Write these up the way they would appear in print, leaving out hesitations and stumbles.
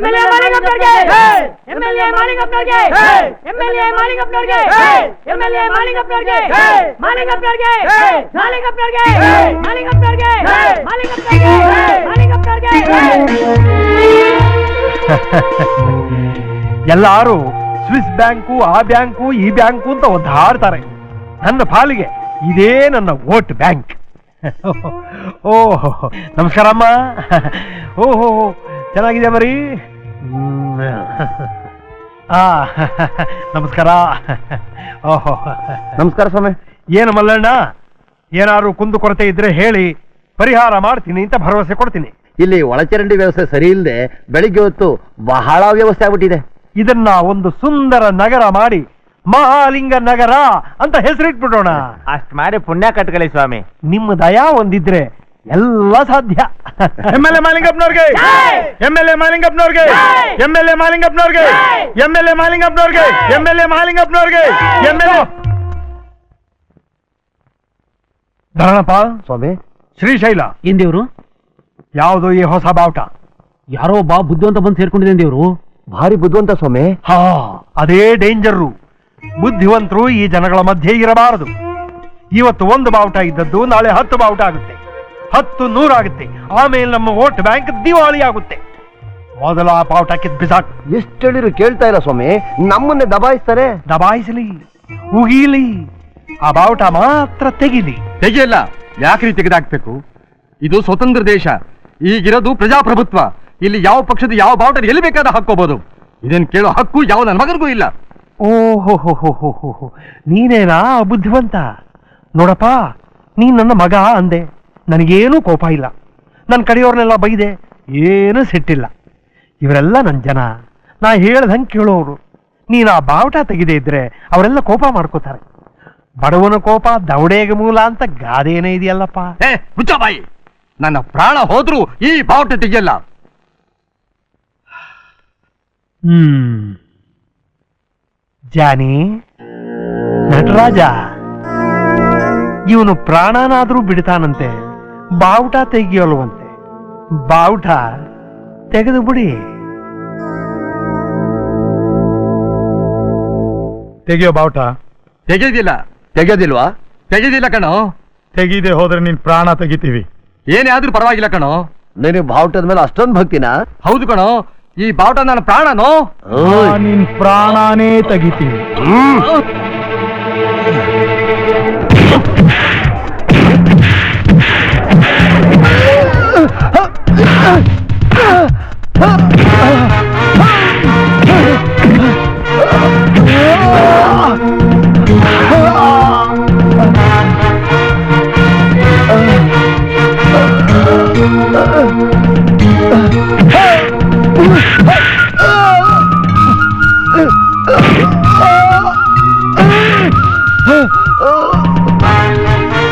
MLA ಮಾಲಿಂಗಪ್ಪನವರಿಗೆ MLA ಮಾಲಿಂಗಪ್ಪನವರಿಗೆ MLA ಮಾಲಿಂಗಪ್ಪನವರಿಗೆ MLA ಮಾಲಿಂಗಪ್ಪನವರಿಗೆ ಮಾಲಿಂಗಪ್ಪನವರಿಗೆ ಮಾಲಿಂಗಪ್ಪನವರಿಗೆ ಮಾಲಿಂಗಪ್ಪನವರಿಗೆ ಮಾಲಿಂಗಪ್ಪನವರಿಗೆ ಎಲ್ಲಾರು Swiss bank ಆ bank ಈ ಬ್ಯಾಂಕು ಅಂತ ಒದ್ದಾಡ್ತಾರೆ. ನನ್ನ ಪಾಲಿಗೆ ಇದೇ ನನ್ನ ವೋಟ್ ಬ್ಯಾಂಕ್. ಓಹೋ ನಮಸ್ಕಾರಮ್ಮ. ಓಹೋ ಚೆನ್ನಾಗಿದೆ ಮರಿ. ನಮಸ್ಕಾರ. ಓಹೋ ನಮಸ್ಕಾರ ಸ್ವಾಮಿ. ಏನು ಮಲ್ಲಣ್ಣ, ಏನಾದ್ರು ಕುಂದು ಕೊರತೆ ಇದ್ರೆ ಹೇಳಿ, ಪರಿಹಾರ ಮಾಡ್ತೀನಿ ಅಂತ ಭರವಸೆ ಕೊಡ್ತೀನಿ. ಇಲ್ಲಿ ಒಳಚರಂಡಿ ವ್ಯವಸ್ಥೆ ಸರಿ ಇಲ್ಲದೆ ಬೆಳಿಗ್ಗೆ ಹೊತ್ತು ಬಹಳ ವ್ಯವಸ್ಥೆ ಆಗ್ಬಿಟ್ಟಿದೆ. ಇದನ್ನ ಒಂದು ಸುಂದರ ನಗರ ಮಾಡಿ ಮಹಾಲಿಂಗ ನಗರ ಅಂತ ಹೆಸರಿಟ್ಬಿಡೋಣ. ಅಷ್ಟ್ ಮಾಡಿ ಪುಣ್ಯ ಕಟ್ಕೊಳ್ಳಿ ಸ್ವಾಮಿ. ನಿಮ್ಮ ದಯಾ ಒಂದಿದ್ರೆ ಎಲ್ಲ ಸಾಧ್ಯ. MLA ಮಾಲಿಂಗಪ್ಪನವ್ರಿಗೆ MLA ಮಾಲಿಂಗಪ್ಪನವ್ರಿಗೆ MLA ಮಾಲಿಂಗಪ್ಪನವ್ರಿಗೆ MLA ಮಾಲಿಂಗಪ್ಪನವ್ರಿಗೆ MLA ಮಾಲಿಂಗಪ್ಪನವ್ರಿಗೆ MLA Dharanappa ಸ್ವಾಮಿ. ಶ್ರೀಶೈಲ ಏನ್ದೇವ್ರು? ಯಾವುದು ಈ ಹೊಸ ಬಾವುಟ? ಯಾರೋ ಒಬ್ಬ ಬುದ್ಧಿವಂತ ಬಂದು ಸೇರ್ಕೊಂಡಿದೆ ದೇವ್ರು. ಭಾರಿ ಬುದ್ಧಿವಂತ ಸ್ವಾಮಿ. ಹಾ ಅದೇ ಡೇಂಜರು. ಬುದ್ಧಿವಂತರು ಈ ಜನಗಳ ಮಧ್ಯೆ ಇರಬಾರದು. ಇವತ್ತು ಒಂದು ಬಾವುಟ ಇದ್ದದ್ದು ನಾಳೆ 10 ಬಾವುಟ ಆಗುತ್ತೆ, 10 100 ಆಗುತ್ತೆ. ಆಮೇಲೆ ನಮ್ಮ ವೋಟ್ ಬ್ಯಾಂಕ್ ದಿವಾಳಿ ಆಗುತ್ತೆ. ಮೊದಲ ಆ ಬಾವುಟ ಕಿತ್ ಬಿಸಾಕ್. ಎಷ್ಟು ಹೇಳಿದ್ರು ಕೇಳ್ತಾ ಇಲ್ಲ ಸ್ವಾಮಿ, ನಮ್ಮನ್ನೇ ದಬಾಯಿಸ್ತಾರೆ. ದಬಾಯಿಸಲಿ, ಉಗೀಲಿ, ಆ ಬಾವುಟ ಮಾತ್ರ ತೆಗಿಲಿ. ತೆಗೆಯಲ್ಲ. ಯಾಕ್ರಿ ತೆಗೆದಾಕ್ಬೇಕು? ಇದು ಸ್ವತಂತ್ರ ದೇಶ. ಈಗಿರೋದು ಪ್ರಜಾಪ್ರಭುತ್ವ. ಇಲ್ಲಿ ಯಾವ ಪಕ್ಷದ ಯಾವ ಬಾವುಟ ಎಲ್ಲಿ ಬೇಕಾದ ಹಾಕೋಬಹುದು. ಇದನ್ ಕೇಳೋ ಹಕ್ಕು ಯಾವ ನನ್ನ ಮಗನಿಗೂ ಇಲ್ಲ. ಓಹೋ ನೀನೇನಾ ಬುದ್ಧಿವಂತ? ನೋಡಪ್ಪ, ನೀನ್ ನನ್ನ ಮಗ ಅಂದೆ, ನನಗೇನೂ ಕೋಪ ಇಲ್ಲ. ನನ್ನ ಕಡೆಯವ್ರನ್ನೆಲ್ಲ ಬೈದೆ, ಏನೂ ಸಿಟ್ಟಿಲ್ಲ. ಇವರೆಲ್ಲ ನನ್ನ ಜನ, ನಾ ಹೇಳ್ದಂಗೆ ಕೇಳೋರು. ನೀನು ಆ ಬಾವುಟ ತೆಗೆದೇ ಇದ್ರೆ ಅವರೆಲ್ಲ ಕೋಪ ಮಾಡ್ಕೋತಾರೆ. ಬಡವನ ಕೋಪ ದೌಡೆಗೆ ಮೂಲ ಅಂತ ಗಾದೆನೇ ಇದೆಯಲ್ಲಪ್ಪ. ಮುಚ್ಚ ಬಾಯಿ. ನನ್ನ ಪ್ರಾಣ ಹೋದ್ರೂ ಈ ಬಾವುಟ ತೆಗೆಯಲ್ಲ. ಜಾನಿ, ನಟರಾಜ, ಇವನು ಪ್ರಾಣನಾದ್ರೂ ಬಿಡ್ತಾನಂತೆ, ಬಾವುಟ ತೆಗಿಯೋಲ್ವಂತೆ. ಬಾವುಟ ತೆಗೆದು ಬಿಡಿ. ತೆಗೆಯೋ ಬಾವುಟ ತೆಗೆಯೋದಿಲ್ವಾ? ತೆಗೆದಿಲ್ಲ ಕಣೋ. ತೆಗೀದೆ ಹೋದ್ರೆ ನಿನ್ ಪ್ರಾಣ ತೆಗಿತೀವಿ. ಏನೇ ಆದ್ರೂ ಪರವಾಗಿಲ್ಲ ಕಣೋ. ನಿನಗೆ ಬಾವುಟದ ಮೇಲೆ ಅಷ್ಟೊಂದು ಭಕ್ತಿನಾ? ಹೌದು ಕಣೋ, ಈ ಬಾವುಟ ನನ್ನ ಪ್ರಾಣನೋ. ನಿನ್ ಪ್ರಾಣನೇ ತೆಗಿತೀವಿ.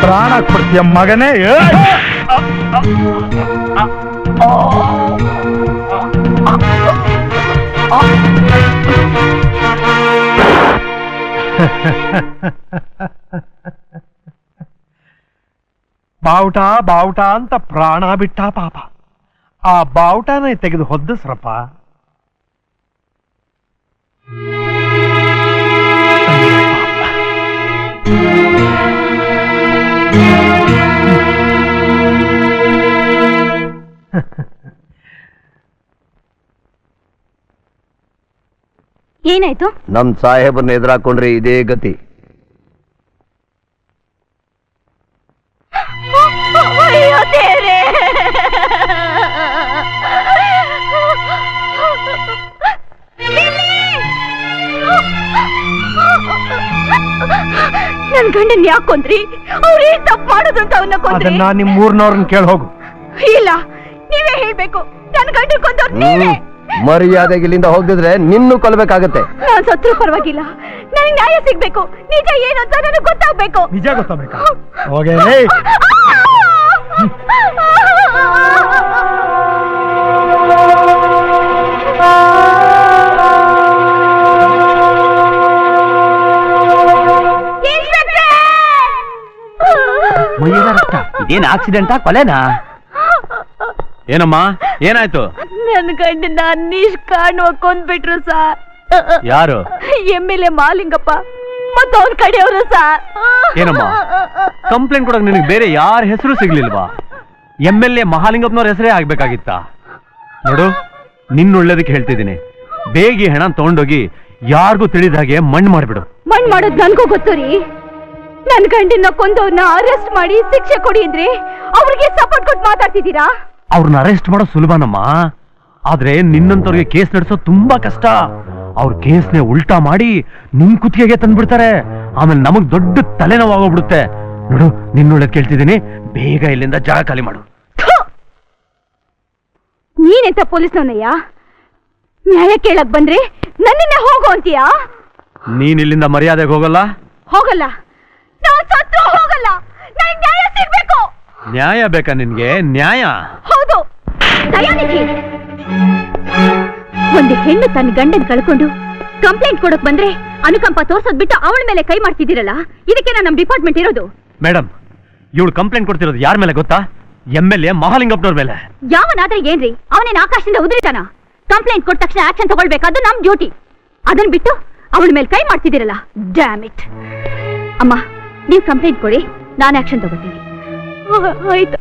ಪ್ರಾಣ ಕೊಡ್ತೀಯ ಮಗನೇ. ಬಾವುಟ ಬಾವುಟ ಅಂತ ಪ್ರಾಣ ಬಿಟ್ಟ ಪಾಪ. ಆ ಬಾವುಟನೇ ತೆಗೆದು ಹೊದ್ದಸ್ರಪ್ಪ. ಏನಾಯ್ತು? ನಮ್ ಸಾಹೇಬರನ್ನ ಎದುರಾಕೊಂಡ್ರೆ ಇದೇ ಗತಿ. ನನ್ ಗಂಡನ್ ಯಾಕೆ ಕೊಂದ್ರಿ? ಅವ್ರು ಏನ್ ತಪ್ಪು ಮಾಡೋದು ಅಂತ ಅವನ್ನ ಕೊಂದ್ರಿ? ಅದನ್ನ ನಿಮ್ ಊರ್ನವ್ರನ್ನ ಕೇಳಿ ಹೋಗು. ಇಲ್ಲ, ನೀವೇ ಹೇಳ್ಬೇಕು. ನನ್ ಗಂಡ ಕೊಂದವ್ರು ನೀವೇ. ಮರ್ಯಾದೆಗೆ ಇಲ್ಲಿಂದ ಹೋಗಿದ್ರೆ ನಿನ್ನೂ ಕೊಲ್ಬೇಕಾಗತ್ತೆ. ನಾನ್ ಸತ್ರು ಪರವಾಗಿಲ್ಲ, ನನಗೆ ನ್ಯಾಯ ಸಿಗ್ಬೇಕು. ನಿಜ ಏನು ಅಂತ ನನಗೆ ಗೊತ್ತಾಗ್ಬೇಕು. ನಿಜ ಗೊತ್ತಾಗ್ಬೇಕಾ? ಹೋಗೇ ಇದೇನ್ ಆಕ್ಸಿಡೆಂಟಾ ಕೊಲೆನಾ? ಏನಮ್ಮ ಏನಾಯ್ತು? ನನ್ನ ಗಂಡನ ನಿಷ್ಕಾಣವಾಗಿ ಕೊಂದ್ಬಿಟ್ರು ಸರ್. ಯಾರು? MLA ಮಾಲಿಂಗಪ್ಪ ಮತ್ತು ಅವ್ರ ಕಡೆಯವರು ಸರ್. ಏನಮ್ಮ ಕಂಪ್ಲೇಂಟ್ ಕೊಡಕ್ ನಿನಗೆ ಬೇರೆ ಯಾರ ಹೆಸರು ಸಿಗ್ಲಿಲ್ವಾ? MLA ಮಹಾಲಿಂಗಪ್ಪನವ್ರ ಹೆಸರೇ ಆಗ್ಬೇಕಾಗಿತ್ತಾ? ನೋಡು, ನಿನ್ನೊಳ್ಳೇದಕ್ಕೆ ಹೇಳ್ತಿದ್ದೀನಿ, ಬೇಗ ಈ ಹಣ ತಗೊಂಡೋಗಿ ಯಾರಿಗೂ ತಿಳಿದ ಹಾಗೆ ಮಣ್ಣು ಮಾಡ್ಬಿಡು. ಮಣ್ಣು ಮಾಡೋದು ನನ್ಗೂ ಗೊತ್ತು ರೀ. ನನ್ ಗಂಡನ್ನ ಕೊಂದವ್ರನ್ನ ಅರೆಸ್ಟ್ ಮಾಡಿ ಶಿಕ್ಷೆ ಕೊಡಿ ಅಂದ್ರೆ ಅವ್ರಿಗೆ ಸಪೋರ್ಟ್ ಕೊಟ್ಟು ಮಾತಾಡ್ತಿದ್ದೀರಾ? ಅವ್ರನ್ನ ಅರೆಸ್ಟ್ ಮಾಡೋ ಸುಲಭನಮ್ಮ, ಆದ್ರೆ ನಿನ್ನಂತವ್ರಿಗೆ ಕೇಸ್ ನಡೆಸೋದು ತುಂಬಾ ಕಷ್ಟ. ಅವ್ರ ಕೇಸ್ನೇ ಉಲ್ಟಾ ಮಾಡಿ ನಿಮ್ ಕುತ್ತಿಗೆಗೆ ತಂದ್ಬಿಡ್ತಾರೆ. ಆಮೇಲೆ ನಮಗ್ ದೊಡ್ಡ ತಲೆನೋವಾಗೋಗ್ಬಿಡುತ್ತೆ. ನೋಡು, ನಿನ್ನೊಳ್ಳೇದ್ ಕೇಳ್ತಿದ್ದೀನಿ, ಬೇಗ ಇಲ್ಲಿಂದ ಜಾಗ ಖಾಲಿ ಮಾಡು. ನೀನೆಂತ ಪೊಲೀಸ್ನವನಯ್ಯ? ನ್ಯಾಯ ಕೇಳಕ್ ಬಂದ್ರೆ ನನ್ನನ್ನೇ ಹೋಗು ಅಂತೀಯಾ? ನೀನ್ ಇಲ್ಲಿಂದ ಮರ್ಯಾದೆಗೆ ಹೋಗಲ್ಲ? ಹೋಗಲ್ಲ, ನಾನ್ ಸತ್ರು ಹೋಗಲ್ಲ. ನನಗೆ ನ್ಯಾಯ ಸಿಗ್ಬೇಕು. ನ್ಯಾಯ ಬೇಕಾ ನಿನ್ಗೆ? ನ್ಯಾಯ? ಹೌದು, ದಯಾನಿಧಿ. ಒಂದು ಹೆಣ್ಣು ತನ್ನ ಗಂಡನ್ ಕಳ್ಕೊಂಡು ಕಂಪ್ಲೇಂಟ್ ಕೊಡಕ್ ಬಂದ್ರೆ ಅನುಕಂಪ ತೋರ್ಸೋದ್ ಬಿಟ್ಟು ಅವಳ ಮೇಲೆ ಕೈ ಮಾಡ್ತಿದ್ದೀರಲ್ಲ, ಇದಕ್ಕೆ ನಮ್ ಡಿಪಾರ್ಟ್ಮೆಂಟ್ ಇರೋದು. ಮೇಡಮ್, ಇವಳು ಕಂಪ್ಲೇಂಟ್ ಕೊಡ್ತಿರೋದು ಯಾರ ಮೇಲೆ ಗೊತ್ತಾ? MLA ಮಹಾಲಿಂಗಪ್ಪನವ್ರ ಮೇಲೆ. ಯಾವನಾದ್ರೆ ಏನ್ರಿ, ಅವನೇನ್ ಆಕಾಶದಿಂದ ಉದುರಿತಾನ? ಕಂಪ್ಲೇಂಟ್ ಕೊಟ್ಟ ತಕ್ಷಣ ಆಕ್ಷನ್ ತಗೊಳ್ಬೇಕಾದ್ದು ನಮ್ ಡ್ಯೂಟಿ. ಅದನ್ ಬಿಟ್ಟು ಅವಳ ಮೇಲೆ ಕೈ ಮಾಡ್ತಿದ್ದೀರಲ್ಲ, ಡ್ಯಾಮ್ ಇಟ್. ಅಮ್ಮ, ನೀವು ಕಂಪ್ಲೇಂಟ್ ಕೊಡಿ, ನಾನು ಆಕ್ಷನ್ ತಗೋತೀನಿ. ಆಯ್ತು.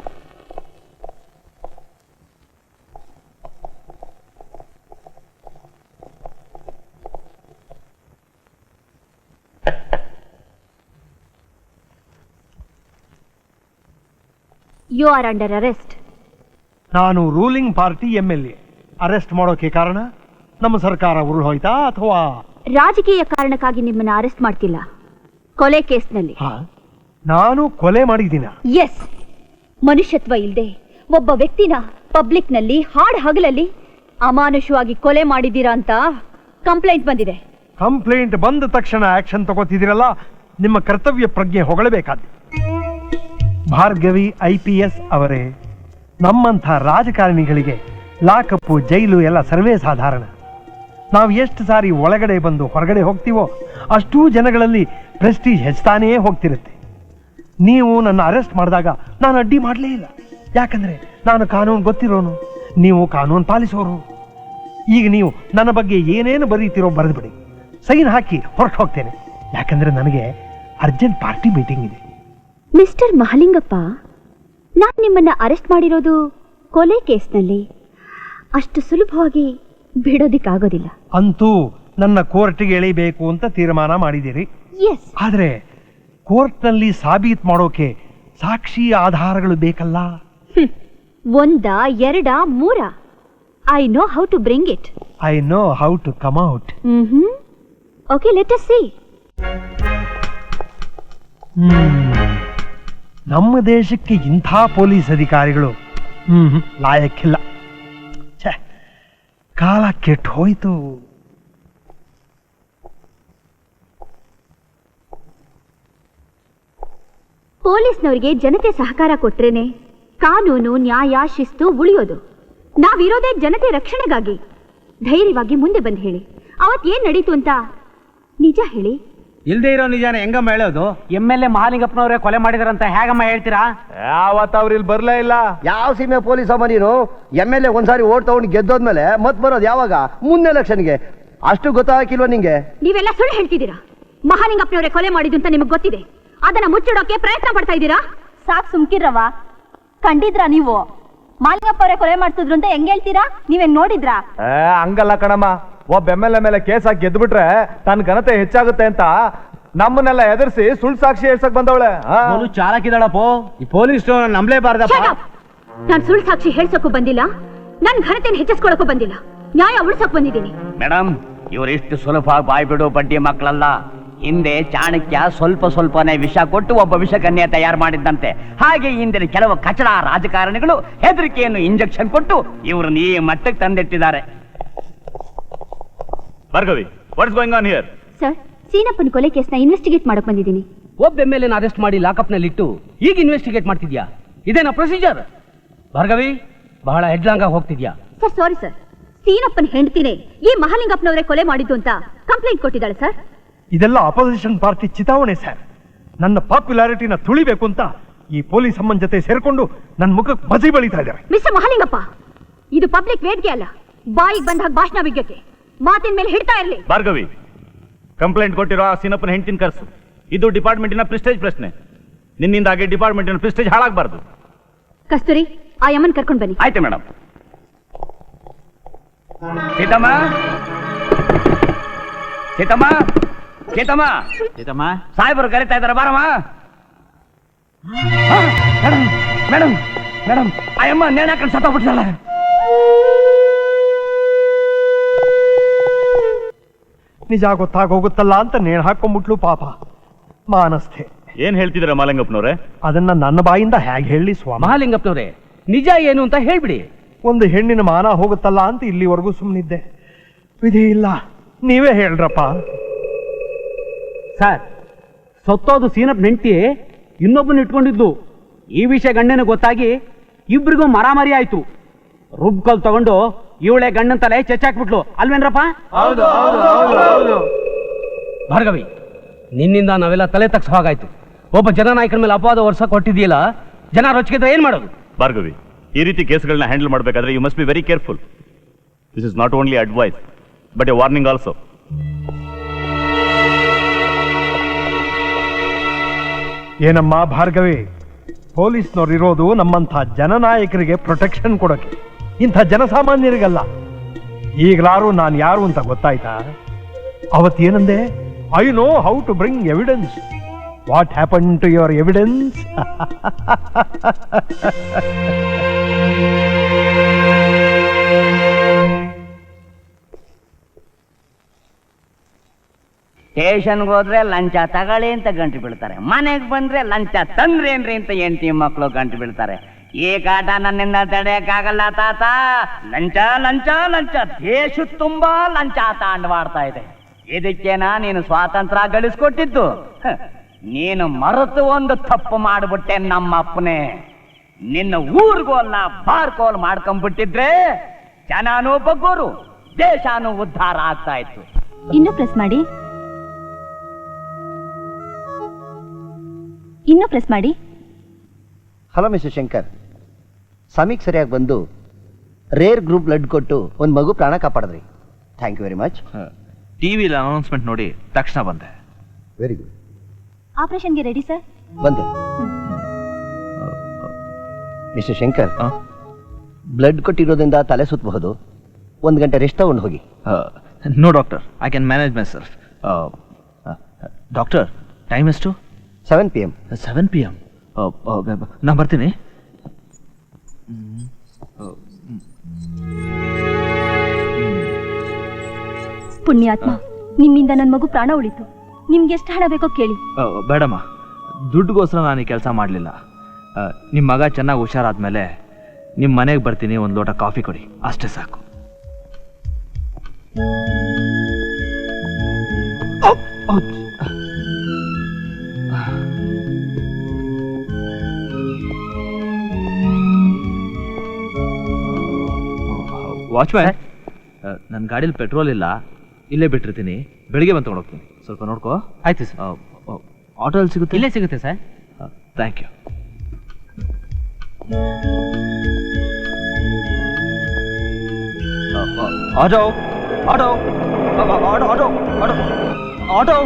You are under arrest. ನಾನು ರೂಲಿಂಗ್ ಪಾರ್ಟಿ MLA. ಅರೆಸ್ಟ್ ಮಾಡೋಕೆ ಕಾರಣ ನಮ್ಮ ಸರ್ಕಾರ ಉರುಳು ಹೋಯ್ತಾ ಅಥವಾ? ರಾಜಕೀಯ ಕಾರಣಕ್ಕಾಗಿ ನಿಮ್ಮನ್ನ ಅರೆಸ್ಟ್ ಮಾಡ್ತಿಲ್ಲ, ಕೊಲೆ ಕೇಸ್ನಲ್ಲಿ. ನಾನು ಕೊಲೆ ಮಾಡಿದ್ದೀನ? ಎಸ್. ಮನುಷ್ಯತ್ವ ಇಲ್ಲದೆ ಒಬ್ಬ ವ್ಯಕ್ತಿನ ಪಬ್ಲಿಕ್ ನಲ್ಲಿ ಹಾಡ್ ಹಗಲಲ್ಲಿ ಅಮಾನುಷವಾಗಿ ಕೊಲೆ ಮಾಡಿದ್ದೀರಾ ಅಂತ ಕಂಪ್ಲೇಂಟ್ ಬಂದಿದೆ. ಕಂಪ್ಲೇಂಟ್ ಬಂದ ತಕ್ಷಣ ಆಕ್ಷನ್ ತಗೋತಿದ್ದೀರಲ್ಲ, ನಿಮ್ಮ ಕರ್ತವ್ಯ ಪ್ರಜ್ಞೆ ಹೊಗಳಬೇಕಾದ. ಭಾರ್ಗವಿ IPS ಅವರೇ, ನಮ್ಮಂಥ ರಾಜಕಾರಣಿಗಳಿಗೆ ಲಾಕಪ್ಪು, ಜೈಲು ಎಲ್ಲ ಸರ್ವೇ ಸಾಧಾರಣ. ನಾವು ಎಷ್ಟು ಸಾರಿ ಒಳಗಡೆ ಬಂದು ಹೊರಗಡೆ ಹೋಗ್ತೀವೋ ಅಷ್ಟೂ ಜನಗಳಲ್ಲಿ ಪ್ರೆಸ್ಟೀಜ್ ಹೆಚ್ಚಾನೇ ಹೋಗ್ತಿರುತ್ತೆ. ನೀವು ನನ್ನ ಅರೆಸ್ಟ್ ಮಾಡಿದಾಗ ನಾನು ಅಡ್ಡಿ ಮಾಡಲೇ ಇಲ್ಲ, ಯಾಕಂದ್ರೆ ನಾನು ಕಾನೂನು ಗೊತ್ತಿರೋನು, ನೀವು ಕಾನೂನು ಪಾಲಿಸೋರು. ಈಗ ನೀವು ನನ್ನ ಬಗ್ಗೆ ಏನೇನು ಬರೀತಿರೋ ಬರೆದ್ಬಿಡಿ, ಸೈನ್ ಹಾಕಿ ಹೊರಟು ಹೋಗ್ತೇನೆ. ಯಾಕಂದ್ರೆ ನನಗೆ ಅರ್ಜೆಂಟ್ ಪಾರ್ಟಿ ಮೀಟಿಂಗ್ ಇದೆ. ಮಿಸ್ಟರ್ ಮಹಾಲಿಂಗಪ್ಪ, ನಾನು ನಿಮ್ಮನ್ನ ಅರೆಸ್ಟ್ ಮಾಡಿರೋದು ಕೊಲೆ ಕೇಸ್ನಲ್ಲಿ. ಅಷ್ಟು ಸುಲಭವಾಗಿ ಬಿಡೋದಿಕ್ಕಾಗೋದಿಲ್ಲ. ಅಂತೂ ನನ್ನ ಕೋರ್ಟ್ಗೆ ಎಳಿಬೇಕು ಅಂತ ತೀರ್ಮಾನ ಮಾಡಿದ್ದೀರಿ. ಎಸ್. ಆದ್ರೆ ಕೋರ್ಟ್ನಲ್ಲಿ ಸಾಬೀತು ಮಾಡೋಕೆ ಸಾಕ್ಷಿ ಆಧಾರಗಳು ಬೇಕಲ್ಲ. ಒಂದ, ಎರಡ, ಮೂರ? I know how to bring it. I know how to come out. Okay, let us see. ನಮ್ಮ ದೇಶಕ್ಕೆ ಇಂಥ ಪೊಲೀಸ್ ಅಧಿಕಾರಿಗಳು ಲಾಯಕ್ಕಿಲ್ಲ. ಛೆ, ಕಾಲ ಕೆಟ್ಟು ಹೋಯ್ತು. ಪೊಲೀಸ್ನವರಿಗೆ ಜನತೆ ಸಹಕಾರ ಕೊಟ್ರೇನೆ ಕಾನೂನು, ನ್ಯಾಯ, ಶಿಸ್ತು ಉಳಿಯೋದು. ನಾವಿರೋದೇ ಜನತೆ ರಕ್ಷಣೆಗಾಗಿ. ಧೈರ್ಯವಾಗಿ ಮುಂದೆ ಬಂದು ಹೇಳಿ, ಅವತ್ ಏನ್ ನಡೀತು ಅಂತ ನಿಜ ಹೇಳಿ. ಇಲ್ದೇ ಇರೋ ನಿಜಾನ ಹೆಂಗಮ್ಮ ಹೇಳೋದು? MLA ಮಹಾಲಿಂಗಪ್ಪನವರೇ ಕೊಲೆ ಮಾಡಿದಾರಂತ ಹೇಗಮ್ಮ ಹೇಳ್ತೀರಾ? ಯಾವತ್ತ ಅವ್ರು ಇಲ್ಲಿ ಬರ್ಲೇ ಇಲ್ಲ. ಯಾವ ಸೀಮೆ ಪೊಲೀಸ್ ಅಮ್ಮ ನೀನು? MLA ಒಂದ್ಸಾರಿ ಓಟ್ ತಗೊಂಡು ಗೆದ್ದೋದ್ಮೇಲೆ ಮತ್ ಬರೋದು ಯಾವಾಗ? ಮುಂದೆ ಎಲೆಕ್ಷನ್ಗೆ. ಅಷ್ಟು ಗೊತ್ತಾಗಿಲ್ವಾ ನಿಂಗೆ? ನೀವೆಲ್ಲ ಸುಳ್ಳು ಹೇಳ್ತಿದ್ದೀರಾ. ಮಹಾಲಿಂಗಪ್ಪನವರೇ ಕೊಲೆ ಮಾಡಿದ್ದು ಅಂತ ನಿಮಗೆ ಗೊತ್ತಿದೆ, ಅದನ್ನ ಮುಚ್ಚಿಡೋಕೆ ಪ್ರಯತ್ನ ಪಡ್ತಾ ಇದ್ದೀರಾ. ಸಾಕ್ ಸುಮ್ಕಿರವ. ಕಂಡಿದ್ರಾ ನೀವು? ಮಾಲಿಂಗಪ್ಪ ಅವರೇ ಕೊಲೆ ಮಾಡ್ತಿದ್ರು ಅಂತ ಹೆಂಗ್ ಹೇಳ್ತೀರಾ? ನೀವೇನ್ ನೋಡಿದ್ರಾ? ಹಂಗಲ್ಲ ಕಣಮ್ಮ, ಒಬ್ಬ MLA ಮೇಲೆ ಕೇಸ್ ಹಾಕಿ ಗೆದ್ಬಿಟ್ರೆ ತನ್ನ ಘನತೆ ಹೆಚ್ಚಾಗುತ್ತೆ ಅಂತ ನಮ್ಮನ್ನೆಲ್ಲ ಎದುರಿಸಿ ಸುಳ್ಳು ಸಾಕ್ಷಿ ಹೇಳ್ಸಕ್ ಬಂದವಳೆ. ಚಾಲಕಿದಾಳಪ್ಪೋ, ಈ ಪೊಲೀಸ್ ನಂಬಲೇಬಾರ್ದಪ್ಪ. ನಾನು ಸುಳ್ಳು ಸಾಕ್ಷಿ ಹೇಳ್ಸಕ್ಕೂ ಬಂದಿಲ್ಲ, ನನ್ನ ಘನತೆಯನ್ನು ಹೆಚ್ಚಿಸ್ಕೊಳಕ್ಕೂ ಬಂದಿಲ್ಲ, ನ್ಯಾಯ ಉಳಿಸಕ್ ಬಂದಿದ್ದೀನಿ. ಮೇಡಮ್, ಇವರಿಷ್ಟು ಸುಲಭ ಬಾಯ್ಬಿಡು ಬಡ್ಡಿ ಮಕ್ಕಳಲ್ಲ. ಹಿಂದೆ ಚಾಣಕ್ಯ ಸ್ವಲ್ಪನೇ ವಿಷ ಕೊಟ್ಟು ಒಬ್ಬ ವಿಷಕನ್ಯೆ ತಯಾರು ಮಾಡಿದ್ದಂತೆ. ಹಾಗೆ ಇಂದಿನ ಕೆಲವು ಕಚಡ ರಾಜಕಾರಣಿಗಳು ಹೆದರಿಕೆಯನ್ನು ಇಂಜೆಕ್ಷನ್ ಕೊಟ್ಟು ಇವ್ರನ್ನ ಈ ಮಟ್ಟಕ್ಕೆ ತಂದಿಟ್ಟಿದ್ದಾರೆ. Bhargavi, what's going on here? Sir, ಸೀನಪ್ಪನ ಕೊಲೆ ಕೇಸ್ನ ಇನ್ವೆಸ್ಟಿಗೇಟ್ ಮಾಡಕ್ ಬಂದಿದ್ದೀನಿ. ಒಬ್ಬ MLA ಅರೆಸ್ಟ್ ಮಾಡಿ ಲಾಕಪ್ ನಲ್ಲಿ ಇಟ್ಟು ಈಗ ಇನ್ವೆಸ್ಟಿಗೇಟ್ ಮಾಡ್ತಿದ್ಯಾ? ಇದೇನಾ ಪ್ರೊಸೀಜರ್? ಭಾರ್ಗವಿ, ಬಹಳ ಹೆಡ್ಲಾಂಗ್ ಆಗಿ ಹೋಗ್ತಿದ್ಯಾ. ಸರ್, ಸಾರಿ ಸರ್, ಸೀನಪ್ಪನ ಹೆಂಡತಿನೇ ಈ ಮಹಾಲಿಂಗಪ್ಪನವರೇ ಕೊಲೆ ಮಾಡಿದ್ದು ಅಂತ ಕಂಪ್ಲೇಂಟ್ ಕೊಟ್ಟಿದ್ದಾಳೆ ಸರ್. ಇದೆಲ್ಲ ಅಪೋಸಿಷನ್ ಪಾರ್ಟಿ ಚಿತಾವಣೆ ಸರ್. ನನ್ನ ಪಾಪ್ಯುಲಾರಿಟಿನ ತುಳಿಬೇಕು ಅಂತ ಈ ಪೊಲೀಸ್ ಅಮ್ಮನ ಜೊತೆ ಸೇರ್ಕೊಂಡು ನನ್ನ ಮುಖಕ್ಕೆ ಬಜಿ ಬಳಿತಾ ಇದ್ದಾರೆ. ಮಿಸ್ಟರ್ ಮಹಾಲಿಂಗಪ್ಪ, ಇದು ಪಬ್ಲಿಕ್ ವೇದಿಕೆ ಅಲ್ಲ, ಬಾಯಿಗೆ ಬಂದ ಹಾಗೆ ಭಾಷಣ ಬಿಗ್ಗಕ್ಕೆ ಮಾತಿನ ಮೇಲೆ ಹಿಡ್ತಾ ಇರ್ಲಿ. ಭಾರ್ಗವಿ, ಕಂಪ್ಲೇಂಟ್ ಕೊಟ್ಟಿರೋ ಆ ಸೀನಪ್ಪನ ಹೆಂಡತಿನ ಕರ್ಸು. ಇದು ಡಿಪಾರ್ಟ್ಮೆಂಟಿನ ಪ್ರೆಸ್ಟೇಜ್ ಪ್ರಶ್ನೆ. ನಿನ್ನಿಂದಾಗಿ ಡಿಪಾರ್ಟ್ಮೆಂಟಿನ ಪ್ರೆಸ್ಟೇಜ್ ಹಾಳಾಗಬಾರ್ದು. ಕಸ್ತೂರಿ, ಆ ಯಮ್ಮನ್ ಕರ್ಕೊಂಡು ಬನ್ನಿ. ಆಯ್ತು ಮೇಡಮ್. ಸೀತಮ್ಮ, ಸೀತಮ್ಮ, ಸೀತಮ್ಮ, ಸೀತಮ್ಮ, ಸಾಹೇಬರು ಕರೀತಾ ಇದ್ದಾರೆ, ಬಾರಮ್ಮ. ಮೇಡಮ್, ಮೇಡಮ್, ಮೇಡಮ್, ಆ ಯಮ್ಮ ನೇಣು ಹಾಕೊಂಡು ಸತ್ತೋಗ್ಬಿಟ್ರಲ್ಲ. ನಿಜ ಗೊತ್ತಾಗೋಗುತ್ತಲ್ಲ ಅಂತ ನೇಣು ಹಾಕೊಂಡ್ಬಿಟ್ಲು ಪಾಪ. ಮಾನಸ್ಥೆ. ಏನ್ ಹೇಳ್ತಿದ್ದೀರಾ ಮಾಲಿಂಗಪ್ಪನವ್ರೆ? ಅದನ್ನ ನನ್ನ ಬಾಯಿಂದ ಹೇಗೆ ಹೇಳಿ ಸ್ವಾಮಿ? ಮಹಾಲಿಂಗಪ್ಪನವ್ರೆ, ನಿಜ ಏನು ಅಂತ ಹೇಳ್ಬಿಡಿ. ಒಂದು ಹೆಣ್ಣಿನ ಮಾನ ಹೋಗುತ್ತಲ್ಲ ಅಂತ ಇಲ್ಲಿವರೆಗೂ ಸುಮ್ಮನಿದ್ದೆ. ವಿಧಿ ಇಲ್ಲ, ನೀವೇ ಹೇಳ್ರಪ್ಪ. ಸರ್, ಸತ್ತೋದು ಸೀನಪ್ ಹೆಂಡತಿ ಇನ್ನೊಬ್ಬನ ಇಟ್ಕೊಂಡಿದ್ದು. ಈ ವಿಷಯ ಗಂಡನ ಗೊತ್ತಾಗಿ ಇಬ್ರಿಗೂ ಮರಾಮರಿ ಆಯ್ತು. ರುಬ್ಕಲ್ ತಗೊಂಡು ಇವಳೆ ಗಂಡನ ತಲೆ ಚೆಚ್ಚಾಕ್ಬಿಟ್ಲು ಅಲ್ವೇನ್ರಪ್ಪ? ಭಾರ್ಗವಿ, ನಿನ್ನಿಂದ ನಾವೆಲ್ಲ ತಲೆ ತಗ್ಸ ಹಾಗಾಯ್ತು. ಒಬ್ಬ ಜನನಾಯಕನ ಮೇಲೆ ಅಪವಾದ ವರ್ಷ ಕೊಟ್ಟಿದೆಯಲ್ಲ, ಜನ ರೊಚ್ಚಿದ್ರೆ ಏನ್ ಮಾಡೋದು? ಭಾರ್ಗವಿ, ಈ ರೀತಿ ಕೇಸ್ಗಳನ್ನ ಹ್ಯಾಂಡಲ್ ಮಾಡಬೇಕಾದ್ರೆ you must be very careful. This is not only advice but a warning also. ಏನಮ್ಮ ಭಾರ್ಗವಿ, ಪೊಲೀಸ್ನವ್ರು ಇರೋದು ನಮ್ಮಂಥ ಜನನಾಯಕರಿಗೆ ಪ್ರೊಟೆಕ್ಷನ್ ಕೊಡೋಕೆ, ಇಂಥ ಜನಸಾಮಾನ್ಯರಿಗಲ್ಲ. ಈಗಲಾರು ನಾನು ಯಾರು ಅಂತ ಗೊತ್ತಾಯ್ತಾ? ಅವತ್ತೇನಂದೆ? I know how to bring evidence. What happen to your evidence? ಸ್ಟೇಷನ್ಗೆ ಹೋದ್ರೆ ಲಂಚ ತಗೊಳ್ಳಿ ಅಂತ ಗಂಟು ಬೀಳ್ತಾರೆ, ಮನೆಗೆ ಬಂದ್ರೆ ಲಂಚ ತಂದ್ರೇನ್ರಿ ಅಂತ ಹೆಂಡತಿ ಮಕ್ಕಳು ಗಂಟು ಬೀಳ್ತಾರೆ. ಈ ಕಾಟ ನನ್ನಿಂದ ತಡೆಯಕ್ಕಾಗಲ್ಲ ತಾತ. ಲಂಚ ಲಂಚ ಲಂಚ, ದೇಶ ತುಂಬಾ ಲಂಚ ತಾಂಡವಾಡ್ತಾ ಇದೆ. ಇದಕ್ಕೇನಾ ನೀನು ಸ್ವಾತಂತ್ರ್ಯ ಗಳಿಸ್ಕೊಟ್ಟಿದ್ದು? ನೀನು ಮರೆತು ಒಂದು ತಪ್ಪು ಮಾಡ್ಬಿಟ್ಟೆ ನಮ್ಮಪ್ಪನೇ. ನಿನ್ನ ಊರ್ಗೋಲ್ನ ಬಾರ್ಕೋಲ್ ಮಾಡ್ಕೊಂಡ್ಬಿಟ್ಟಿದ್ರೆ ಜನನೂ ಬಗ್ಗೋರು, ದೇಶನೂ ಉದ್ಧಾರ ಆಗ್ತಾ ಇತ್ತು. ಇನ್ನೂ ಪ್ರೆಸ್ ಮಾಡಿ, ಇನ್ನೂ ಪ್ರೆಸ್ ಮಾಡಿ. ಹಲೋ ಮಿಸ್ಟರ್ ಶಂಕರ್, ಸಮೀಕ್ ಸರಿಯಾಗಿ ಬಂದು ರೇರ್ ಗ್ರೂಪ್ ಬ್ಲಡ್ ಕೊಟ್ಟು ಒಂದು ಮಗು ಪ್ರಾಣ ಕಾಪಾಡಿದ್ರಿ. Thank you very much. ಟಿವಿಲಿ ಅನೌನ್ಸ್ಮೆಂಟ್ ನೋಡಿ ತಕ್ಷಣ ಬಂದೆ. Very good. ಆಪರೇಷನ್ಗೆ ರೆಡಿ ಸರ್? ಬಂದೆ. ಮಿಸ್ಟರ್ ಶಂಕರ್, ಬ್ಲಡ್ ಕೊಟ್ಟಿರೋದ್ರಿಂದ ತಲೆ ಸುತ್ತಬಹುದು. 1 ಗಂಟೆ ರೆಸ್ಟ್ ತಗೊಂಡು ಹೋಗಿ. No doctor, I can manage myself. Doctor, time ಎಷ್ಟು? 7 PM. 7 PM. ನಾ ಬರ್ತೀನಿ. ಪುಣ್ಯಾತ್ಮ, ನಿಮ್ಮಿಂದ ನನ್ನ ಮಗು ಪ್ರಾಣ ಉಳಿತು. ನಿಮ್ಗೆ ಎಷ್ಟು ಹಣ ಬೇಕೋ ಕೇಳಿ. ಬೇಡಮ್ಮ, ದುಡ್ಡುಗೋಸ್ಕರ ನಾನು ಈ ಕೆಲಸ ಮಾಡಲಿಲ್ಲ. ನಿಮ್ಮ ಮಗ ಚೆನ್ನಾಗಿ ಹುಷಾರಾದ್ಮೇಲೆ ನಿಮ್ಮ ಮನೆಗೆ ಬರ್ತೀನಿ, ಒಂದು ಲೋಟ ಕಾಫಿ ಕೊಡಿ, ಅಷ್ಟೇ ಸಾಕು. ವಾಚ್ಮ್ಯಾನ್, ನನ್ನ ಗಾಡೀಲಿ ಪೆಟ್ರೋಲ್ ಇಲ್ಲ, ಇಲ್ಲೇ ಬಿಟ್ಟಿರ್ತೀನಿ. ಬೆಳಿಗ್ಗೆ ಬಂದು ತಗೊಂಡೋಗ್ತೀನಿ, ಸ್ವಲ್ಪ ನೋಡ್ಕೋ. ಆಯ್ತು ಸರ್. ಆಟೋ ಎಲ್ಲಿ ಸಿಗುತ್ತೆ? ಇಲ್ಲೇ ಸಿಗುತ್ತೆ sir. Thank you. Auto auto auto auto auto auto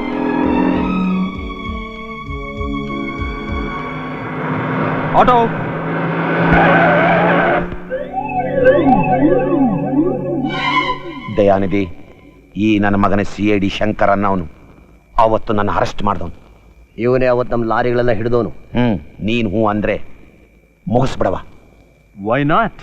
auto. Dayanidhi, ಈ ನನ್ನ ಮಗನ CID ಶಂಕರ್ ಅನ್ನವನು ಅವತ್ತು ನನ್ನ ಅರೆಸ್ಟ್ ಮಾಡಿದವನು. ಇವನೇ ಅವತ್ತು ನಮ್ಮ ಲಾರಿಗಳೆಲ್ಲ ಹಿಡಿದವನು. ನೀನು ಹೂ ಅಂದ್ರೆ ಮುಗಿಸ್ಬಿಡವ. Why not?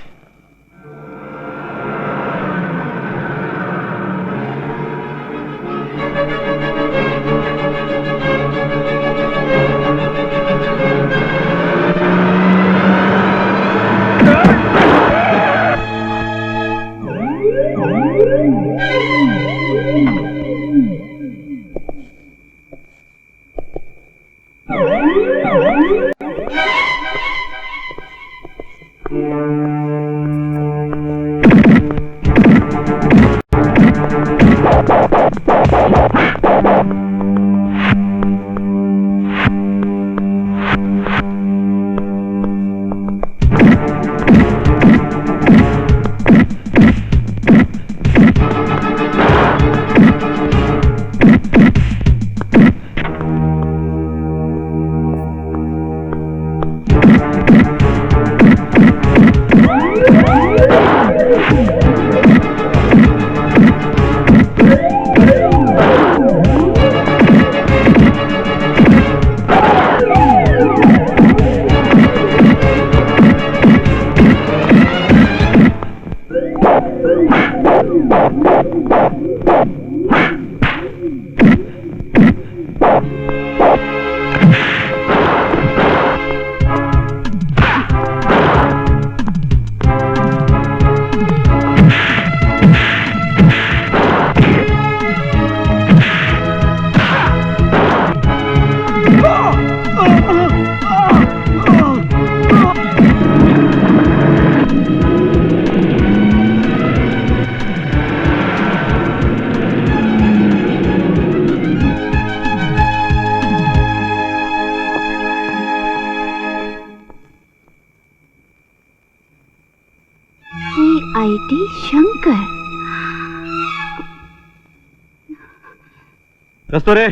Kasturi,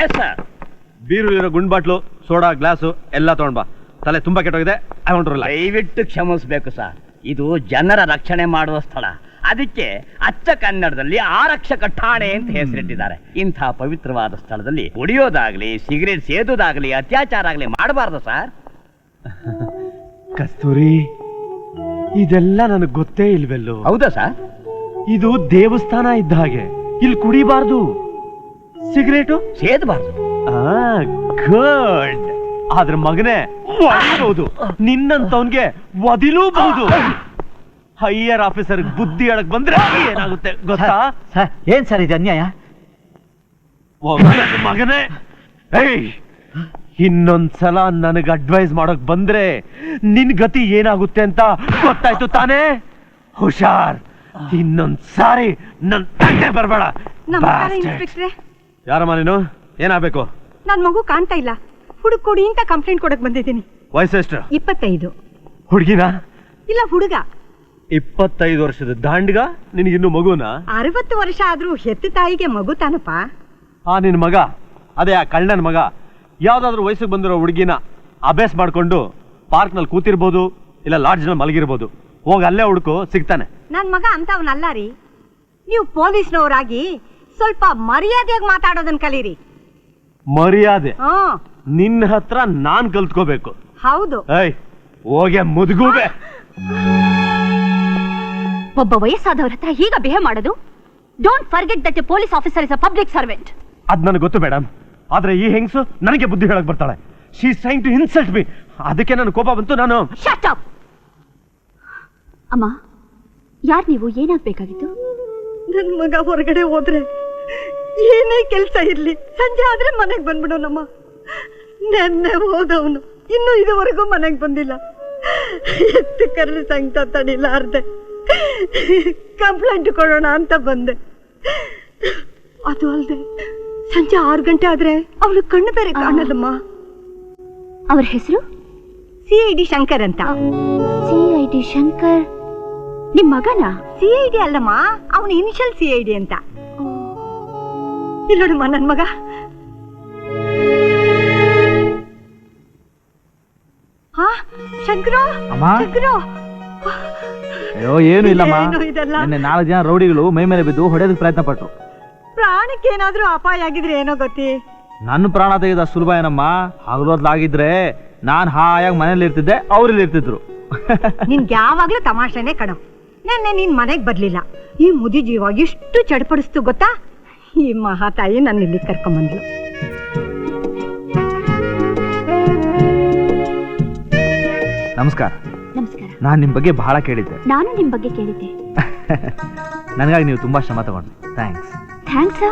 yes sir. Beer ಗುಂಡ್ ಬಾಟ್ಲು, ಸೋಡಾ ಗ್ಲಾಸು ಎಲ್ಲ ತಗೊಂಡ್ ಬಾ. ತಲೆ ತುಂಬಾ ಕೆಟ್ಟೋಗಿದೆ. I want to relax. ದಯವಿಟ್ಟು ಕ್ಷಮಿಸ್ಬೇಕು ಸರ್, ಇದು ಜನರ ರಕ್ಷಣೆ ಮಾಡುವ ಸ್ಥಳ. ಅದಕ್ಕೆ ಅಚ್ಚ ಕನ್ನಡದಲ್ಲಿ ಆರಕ್ಷಕ ಠಾಣೆ ಅಂತ ಹೆಸರಿಟ್ಟಿದ್ದಾರೆ. ಇಂಥ ಪವಿತ್ರವಾದ ಸ್ಥಳದಲ್ಲಿ ಕುಡಿಯೋದಾಗ್ಲಿ, ಸಿಗರೇಟ್ ಸೇದೋದಾಗ್ಲಿ, ಅತ್ಯಾಚಾರ ಆಗ್ಲಿ ಮಾಡಬಾರ್ದು ಸರ್. ಕಸ್ತೂರಿ, ಇದೆಲ್ಲ ನನಗೆ ಗೊತ್ತೇ ಇಲ್ವೆಲ್ಲೋ. ಹೌದಾ ಸರ್? ಇದು ದೇವಸ್ಥಾನ ಇದ್ದ ಹಾಗೆ. ಇಲ್ಲಿ ಕುಡಿಬಾರ್ದು, ಸಿಗರೇಟು ಸೇದಬಾರ್ದು. ಗುಡ್. ಆದ್ರೆ ಮಗನೇ, ಒಡಿಬಹುದು, ನಿನ್ನಂತವನ್ಗೆ ಒದಿಲೂಬಹುದು. ಹೈಯರ್ ಆಫೀಸರ್ ಬುದ್ಧಿ ಹೇಳಕ್ ಬಂದ್ರೆ ಏನಾಗುತ್ತೆ ಗೊತ್ತಾ? ಏನ್ ಸರ್ ಇದು ಅನ್ಯಾಯ? ಮಗನೇ, ಇನ್ನೊಂದ್ಸಲ ನನಗೆ ಅಡ್ವೈಸ್ ಮಾಡಕ್ ಬಂದ್ರೆ ನಿನ್ ಗತಿ ಏನಾಗುತ್ತೆ ಅಂತ ಗೊತ್ತಾಯ್ತು ತಾನೇ? ಹುಷಾರ್, ಇನ್ನೊಂದ್ಸಾರಿ ನನ್ ತಂದೆ ಬರ್ಬೇಡ. ಯಾರಮ್ಮ ನೀನು? ಏನಾಗ್ಬೇಕು? ನನ್ ಮಗು ಕಾಣ್ತಾ ಇಲ್ಲ, ಹುಡುಕ್ ಕೊಡಿ ಅಂತ ಕಂಪ್ಲೇಂಟ್ ಕೊಡಕ್ ಬಂದಿದ್ದೀನಿ. ವಯಸ್ಸೆಷ್ಟು? 25. ಹುಡುಗಿನ? ಇಲ್ಲ, ಹುಡುಗ. 25 ವರ್ಷದ ದಾಂಡ್ಗ ನಿನಗಿನ್ನು ಮಗುನ? 60 ವರ್ಷ ಆದ್ರೂ ಹೆತ್ತ ತಾಯಿಗೆ ಮಗು ತಾನಪ್ಪ. ನಿನ್ ಮಗ, ಅದೇ ಆ ಕಳ್ಳನ ಮಗ, ಯಾವ್ದಾದ್ರು ವಯಸ್ಸಿಗೆ ಬಂದಿರೋ ಹುಡುಗಿನ ಅಭ್ಯಾಸ ಮಾಡ್ಕೊಂಡು ಪಾರ್ಕ್ ನಲ್ಲಿ ಕೂತಿರ್ಬೋದು, ಇಲ್ಲ ಲಾಡ್ಜ್ ನಲ್ಲಿ ಮಲಗಿರ್ಬೋದು. ಹೋಗಿ ಅಲ್ಲೇ ಹುಡುಕು, ಸಿಗ್ತಾನೆ. ನನ್ ಮಗ ಅಂತವನಲ್ಲ ರೀ. ನೀವು ಪೊಲೀಸ್ನವರಾಗಿ ಸ್ವಲ್ಪ ಮರ್ಯಾದೆಯಾಗಿ ಮಾತಾಡೋದನ್ನ ಕಲೀರಿ. ಮರ್ಯಾದೆ ಹ್ಮ್, ನಿನ್ನ ಹತ್ರ ನಾನ್ ಕಲ್ತ್ಕೋಬೇಕು. ಹೌದು. ಹೋಗೆ ಮುದುಗುವೆ. ಒಬ್ಬ ವಯಸ್ಸಾದವ್ರ ಹತ್ರ ಹೀಗ ಬಿಹೇವ್ ಮಾಡೋದು? Don't forget that A police officer is a public servant. ಅದ್ ನನಗೆ ಗೊತ್ತು ಮೇಡಮ್, ಆದ್ರೆ ಈ ಹೆಂಗಸು ನನಗೆ ಬುದ್ಧಿ ಹೇಳಕ್ ಬರ್ತಾಳೆ. She is trying to insult me. ಅದಕ್ಕೆ ನನ್ನ ಕೋಪ ಬಂತು. ನಾನು ಶಟ್ ಅಪ್. ಅಮ್ಮ, ಯಾರ್ ನೀವು? ಏನಾಗ್ಬೇಕಾಗಿತ್ತು? ನನ್ ಮಗ ಹೊರಗಡೆ ಹೋದ್ರೆ ಏನೇ ಕೆಲ್ಸ ಇರ್ಲಿ, ಸಂಜೆ ಆದ್ರೆ ಮನೆಗ್ ಬಂದ್ಬಿಡೋನಮ್ಮ. ನೆನ್ನೆ ಹೋದವನು ಇನ್ನು ಇದುವರೆಗೂ ಮನೆಗ್ ಬಂದಿಲ್ಲ. ಎತ್ತು ಕರ್ಲಿ ಸಂಗತ ತಡಿಲಾರ್ದೆ ಕಂಪ್ಲೇಂಟ್ ಕೊಡೋಣ ಅಂತ ಬಂದೆ. ಅದು ಅಲ್ದೆ ಸಂಜೆ 6 ಗಂಟೆ ಆದ್ರೆ ಅವಳು ಕಣ್ಣು ಬೇರೆ ಕಾಣಲ್ಲಮ್ಮ. ಅವ್ರ ಹೆಸರು? CID ಶಂಕರ್ ಅಂತ. CID ಶಂಕರ್ ನಿಮ್ ಮಗನ? CID ಅಲ್ಲಮ್ಮ, ಅವನ ಇನಿಷಿಯಲ್ CID ಅಂತ. ಇಲ್ಲೋಡಮ್ಮ ನನ್ ಮಗ. ಶಂಕರು, ಶಂಕರು. ಅಯ್ಯೋ, ಏನು ಇಲ್ಲಮ್ಮ. ಏನು ಇದೆಲ್ಲ? ನಿನ್ನೆ 4 ಜನ ರೌಡಿಗಳು ಮೈ ಮೇಲೆ ಬಿದ್ದು ಹೊಡೆಯೋದಕ್ಕೆ ಪ್ರಯತ್ನ ಪಟ್ರು. ಪ್ರಾಣಕ್ಕೇನಾದ್ರೂ ಅಪಾಯ ಆಗಿದ್ರೆ ಏನೋ ಗೊತ್ತಿ. ನನ್ನ ಪ್ರಾಣ ತೆಗೆದ ಸುಲಭ ಏನಮ್ಮ? ಹಗಲೊತ್ಲಾಗಿದ್ರೆ ನಾನ್ ಹಾಯಾಗಿ ಮನೇಲಿ ಇರ್ತಿದ್ದೆ, ಅವ್ರಲ್ಲಿ ಇರ್ತಿದ್ರು. ನಿನ್ಗೆ ಯಾವಾಗ್ಲೂ ತಮಾಷೆನೆ ಕಣೋ. ನೆನ್ನೆ ನೀನ್ ಮನೆಗ್ ಬರ್ಲಿಲ್ಲ. ಈ ಮುದಿ ಜೀವ ಎಷ್ಟು ಚಡ್ಪಡಿಸ್ತು ಗೊತ್ತಾ? ಈ ಮಹಾತಾಯಿ ನನ್ನ ಇಲ್ಲಿ ಕರ್ಕೊಂಬಂದ್ಲು. ನಮಸ್ಕಾರ. ನಮಸ್ಕಾರ. ನಾನ್ ನಿಮ್ ಬಗ್ಗೆ ಬಹಳ ಕೇಳಿದ್ದೆ. ನಾನು ನಿಮ್ ಬಗ್ಗೆ ಕೇಳಿದ್ದೆ. ನನಗಾಗಿ ನೀವು ತುಂಬಾ ಶ್ರಮ ತಗೊಂಡ್ರಿ. ಥ್ಯಾಂಕ್ಸ್. ಥ್ಯಾಂಕ್ಸಾ?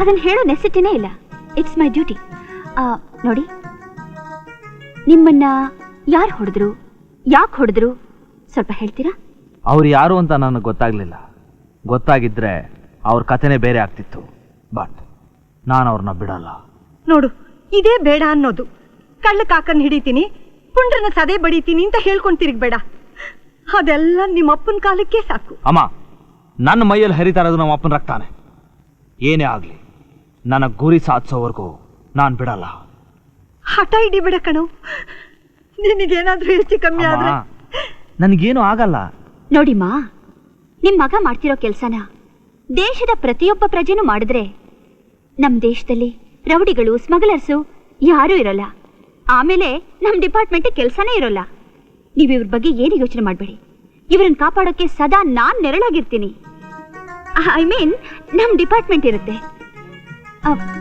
ಅದನ್ನ ಹೇಳೋ ನೆಸಿಟಿನೇ ಇಲ್ಲ. It's my duty. ನೋಡಿ, ನಿಮ್ಮನ್ನ ಯಾರು ಹೊಡೆದ್ರು, ಯಾಕೆ ಹೊಡೆದ್ರು ಸ್ವಲ್ಪ ಹೇಳ್ತೀರಾ? ಅವ್ರು ಯಾರು ಅಂತ ನನಗೆ ಗೊತ್ತಾಗ್ಲಿಲ್ಲ. ಗೊತ್ತಾಗಿದ್ರೆ ಅವ್ರ ಕಥೆನೇ ಬೇರೆ ಆಗ್ತಿತ್ತು. ಬಟ್ ನಾನು ಅವ್ರನ್ನ ಬಿಡಲ್ಲ. ನೋಡು, ಇದೇ ಬೇಡ ಅನ್ನೋದು. ಕಳ್ಳ ಕಾಕನ್ ಹಿಡಿತೀನಿ, ಪುಂಡ್ರನ ಸದೆ ಬಡಿತೀನಿ ಅಂತ ಹೇಳ್ಕೊಂಡ್ ತಿರುಗ್ಬೇಡ. ಅದೆಲ್ಲ ನಿಮ್ಮ ಅಪ್ಪನ ಕಾಲಕ್ಕೆ ಸಾಕು. ಅಮ್ಮ, ನನ್ನ ಮೈಯಲ್ಲಿ ಹರಿತಾ ಇರೋದು ನಮ್ಮ ಅಪ್ಪನ ರಕ್ತಾನೆ. ಏನೇ ಆಗ್ಲಿ, ನನ್ನ ಗುರಿ ಸಾಧಿಸೋವರೆಗೂ ನಾನು ಬಿಡಲ್ಲ. ಹಠ ಹಿಡಿಬೇಡ ಕಣೋ. ನಿನಗೇನಾದ್ರೂ ಹೆಚ್ಚು ಕಮ್ಮಿ ಆದ್ರೆ ನನಗೇನು ಆಗಲ್ಲ. ನೋಡಿಮ್ಮ, ನಿಮ್ ಮಗ ಮಾಡ್ತಿರೋ ಕೆಲ್ಸನ ದೇಶದ ಪ್ರತಿಯೊಬ್ಬ ಪ್ರಜೆನೂ ಮಾಡಿದ್ರೆ ನಮ್ ದೇಶದಲ್ಲಿ ರೌಡಿಗಳು, ಸ್ಮಗ್ಲರ್ಸು ಯಾರೂ ಇರಲ್ಲ. ಆಮೇಲೆ ನಮ್ ಡಿಪಾರ್ಟ್ಮೆಂಟ್ ಕೆಲ್ಸನೇ ಇರೋಲ್ಲ. ನೀವು ಇವ್ರ ಬಗ್ಗೆ ಏನು ಯೋಚನೆ ಮಾಡಬೇಡಿ. ಇವ್ರನ್ನ ಕಾಪಾಡೋಕೆ ಸದಾ ನಾನ್ ನೆರಳಾಗಿರ್ತೀನಿ. ಐ ಮೀನ್, ನಮ್ ಡಿಪಾರ್ಟ್ಮೆಂಟ್ ಇರುತ್ತೆ.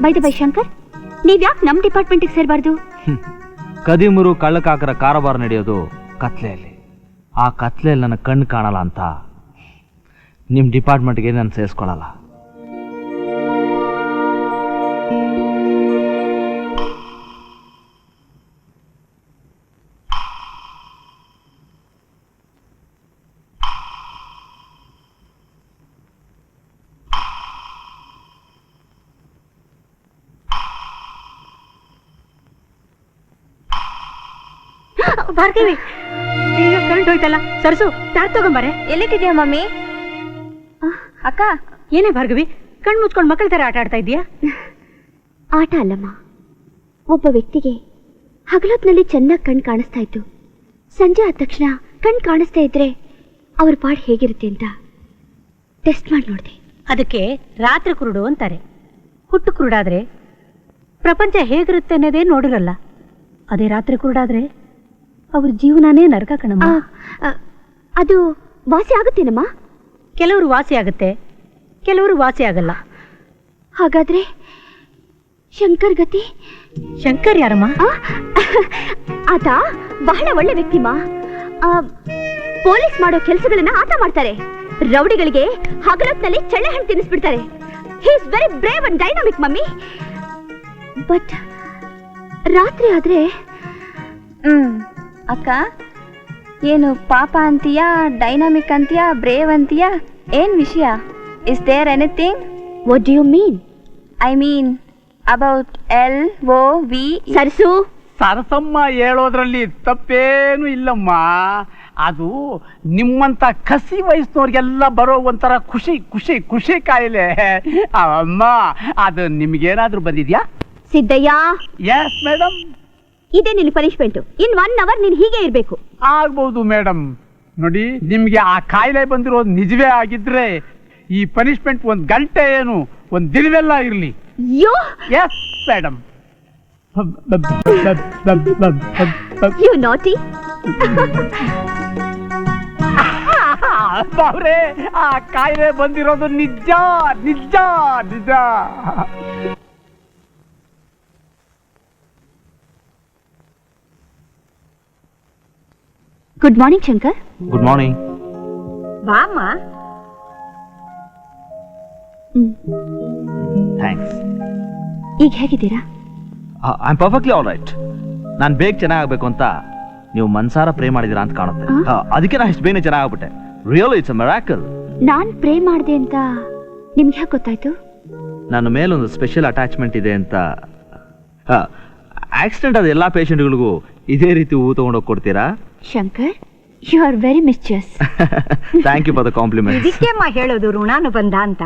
ಬೈ ದ ಬೈ ಶಂಕರ್, ನೀವ್ಯಾಕೆ ನಮ್ ಡಿಪಾರ್ಟ್ಮೆಂಟಿಗೆ ಸೇರಬಾರ್ದು? ಕದಿಮುರು ಕಳ್ಳಕಾಕರ ಕಾರಬಾರ ನಡೆಯೋದು ಕತ್ಲೆಯಲ್ಲಿ. ಆ ಕತ್ಲೆಯಲ್ಲಿ ನನ್ನ ಕಣ್ಣು ಕಾಣಲ್ಲ ಅಂತ ನಿಮ್ಮ ಡಿಪಾರ್ಟ್ಮೆಂಟ್ಗೆ ನಾನು ಸೇರಿಸ್ಕೊಳ್ಳಲ್ಲ. ಭಾರ್ಗವಿ, ಈಗ ಕರೆಂಟ್ ಹೋಯ್ತಲ್ಲ. ಸರ್ಸು, ಚಾರ್ಜ್ ತಗೊಂಬಾರೆ. ಎಲ್ಲಿಟ್ಟಿದ್ಯಾ ಮಮ್ಮಿ? ಅಕ್ಕ, ಏನೇ ಭಾರ್ಗವಿ, ಕಣ್ ಮುಚ್ಕೊಂಡು ಮಕ್ಕಳ ತರ ಆಟ ಆಡ್ತಾ ಇದೀಯಾ? ಆಟ ಅಲ್ಲಮ್ಮ, ಒಬ್ಬ ವ್ಯಕ್ತಿಗೆ ಹಗಲೊತ್ನಲ್ಲಿ ಚೆನ್ನಾಗಿ ಕಣ್ ಕಾಣಿಸ್ತಾ ಇತ್ತು, ಸಂಜೆ ಆದ ತಕ್ಷಣ ಕಣ್ ಕಾಣಿಸ್ತಾ ಇದ್ರೆ ಅವ್ರ ಪಾಡ್ ಹೇಗಿರುತ್ತೆ ಅಂತ ಟೆಸ್ಟ್ ಮಾಡಿ ನೋಡಿದೆ. ಅದಕ್ಕೆ ರಾತ್ರಿ ಕುರುಡು ಅಂತಾರೆ. ಹುಟ್ಟು ಕುರುಡಾದ್ರೆ ಪ್ರಪಂಚ ಹೇಗಿರುತ್ತೆ ಅನ್ನೋದೇ ನೋಡಿರಲ್ಲ. ಅದೇ ರಾತ್ರಿ ಕುರುಡಾದ್ರೆ ಅವ್ರ ಜೀವನನೇ ನರಕ ಕಣಮ್ಮ. ಅದು ವಾಸಿ ಆಗುತ್ತೇನಮ್ಮ? ಕೆಲವರು ವಾಸಿ ಆಗುತ್ತೆ, ಕೆಲವರು ವಾಸಿ ಆಗಲ್ಲ. ಹಾಗಾದ್ರೆ ಶಂಕರ್ ಗತಿ? ಶಂಕರ್ ಯಾರಮ್ಮ? ಆತ ಬಹಳ ಒಳ್ಳೆ ವ್ಯಕ್ತಿಮ್ಮ. ಪೊಲೀಸ್ ಮಾಡೋ ಕೆಲಸಗಳನ್ನ ಆತ ಮಾಡ್ತಾರೆ. ರೌಡಿಗಳಿಗೆ ಹಗಲೊತ್ನಲ್ಲಿ ಚಳ್ಳೆ ಹಣ್ಣು ತಿನ್ನಿಸ್ಬಿಡ್ತಾರೆ. He is very brave and dynamic mummy. But ರಾತ್ರಿ ಆದ್ರೆ ಅಕ್ಕ, ಏನು ಪಾಪ ಅಂತೀಯಾ, ಡೈನಾಮಿಕ್ ಅಂತೀಯಾ, ಬ್ರೇವ್ ಅಂತೀಯಾ, ಏನ್ ವಿಷಯ? Is there anything? What do you mean? I mean about LOV. Sarsu, Sarasamma ಹೇಳೋದ್ರಲ್ಲಿ ತಪ್ಪೇನು ಇಲ್ಲಮ್ಮ. ಅದು ನಿಮ್ಮಂತ ಕಸಿ ವಯಸ್ಸಿನವ್ರಿಗೆಲ್ಲ ಬರೋ ಒಂಥರ ಖುಷಿ ಖುಷಿ ಖುಷಿ ಕಾಯಿಲೆ ಅಮ್ಮ. ಅದು ನಿಮ್ಗೇನಾದ್ರೂ ಬಂದಿದ್ಯಾ? Siddaiah, yes madam. ಇದೇ ನಿನ್ ಪನಿಷ್ಮೆಂಟ್. ಇನ್ 1 hour ನೀನ್ ಹೀಗೆ ಇರ್ಬೇಕು. ಆಗ್ಬಹುದು ಮೇಡಮ್. ನೋಡಿ, ನಿಮ್ಗೆ ಆ ಕಾಯಿಲೆ ಬಂದಿರೋದು ನಿಜವೇ ಆಗಿದ್ರೆ ಈ ಪನಿಷ್ಮೆಂಟ್ 1 ಗಂಟೆ ಏನು 1 ದಿನವೆಲ್ಲ ಇರ್ಲಿ. ಯೋ ಎಸ್ ಮೇಡಮ್. ಯು ನಾಟಿ. ಅವ್ರೆ, ಆ ಕಾಯಿಲೆ ಬಂದಿರೋದು ನಿಜ ನಿಜ ನಿಜ. Good morning Shankar. Good morning. ಬಾಮ್ಮ. ಥ್ಯಾಂಕ್ಸ್. ಈಗ ಹೇಗಿದ್ದೀರಾ? I am perfectly all right. ನಾನು ಬೇಗ ಚೆನ್ನಾಗಬೇಕು ಅಂತ ನೀವು ಮನ್ಸಾರ ಪ್ರೇ ಮಾಡಿದ್ದೀರಾ ಅಂತ ಕಾಣುತ್ತೆ. ಅದಕ್ಕೆ ನಾನು ಇಷ್ಟು ಬೇಗನೆ ಚೆನ್ನಾಗ್ಬಿಟ್ಟೆ. Really it's a miracle. ನಾನ್ ಪ್ರೇ ಮಾಡಿದೆ ಅಂತ ನಿಮ್ಗೆ ಯಾಕೆ ಗೊತ್ತಾಯ್ತು? ನನ್ನ ಮೇಲೊಂದು ಸ್ಪೆಷಲ್ ಅಟ್ಯಾಚ್ಮೆಂಟ್ ಇದೆ ಅಂತ. ಆಕ್ಸಿಡೆಂಟ್ ಆದ ಎಲ್ಲಾ ಪೇಷಂಟ್ಗಳಿಗೂ ಇದೇ ರೀತಿ ಹೂ ತಗೊಂಡೋಗಿ ಕೊಡ್ತೀರಾ? Shankar, you are very mischievous. Thank you for the compliment. ಇದಕ್ಕೆ ಹೇಳೋದು ಋಣಾನುಬಂಧ ಅಂತ.